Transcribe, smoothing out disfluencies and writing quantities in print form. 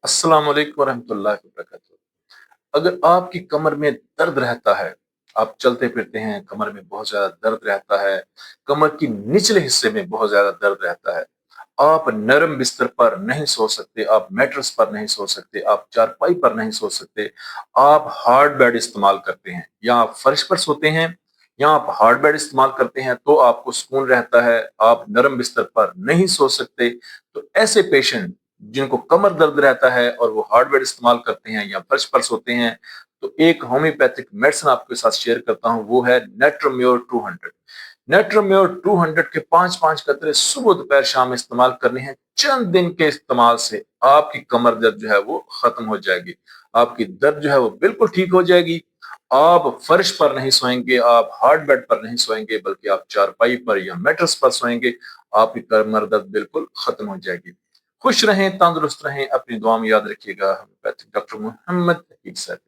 अस्सलाम वालेकुम वरहमतुल्लाहि वबरकातुहू। अगर आपकी कमर में दर्द रहता है, आप चलते फिरते हैं, कमर में बहुत ज़्यादा दर्द रहता है, कमर की निचले हिस्से में बहुत ज़्यादा दर्द रहता है, आप नरम बिस्तर पर नहीं सो सकते, आप मैट्रेस पर नहीं सो सकते, आप चारपाई पर नहीं सो सकते, आप हार्ड बेड इस्तेमाल करते हैं या आप फर्श पर सोते हैं या आप हार्ड बेड इस्तेमाल करते हैं तो आपको सुकून रहता है, आप नरम बिस्तर पर नहीं सो सकते। तो ऐसे पेशेंट जिनको कमर दर्द रहता है और वो हार्ड बेड इस्तेमाल करते हैं या फर्श पर सोते हैं, तो एक होम्योपैथिक मेडिसिन आपके साथ शेयर करता हूँ, वो है नेट्रोम्योर 200। नेट्रोम्योर 200 के 5-5 कतरे सुबह दोपहर शाम इस्तेमाल करने हैं। चंद दिन के इस्तेमाल से आपकी कमर दर्द जो है वो खत्म हो जाएगी। आपकी दर्द जो है वो बिल्कुल ठीक हो जाएगी। आप फर्श पर नहीं सोएंगे, आप हार्ड बेड पर नहीं सोएंगे, बल्कि आप चारपाई पर या मैट्रेस पर सोएंगे। आपकी कमर दर्द बिल्कुल खत्म हो जाएगी। खुश रहें, तंदुरुस्त रहें, अपनी दुआ में याद रखिएगा। Homeopathic doctor Mohammad Hakeek sir.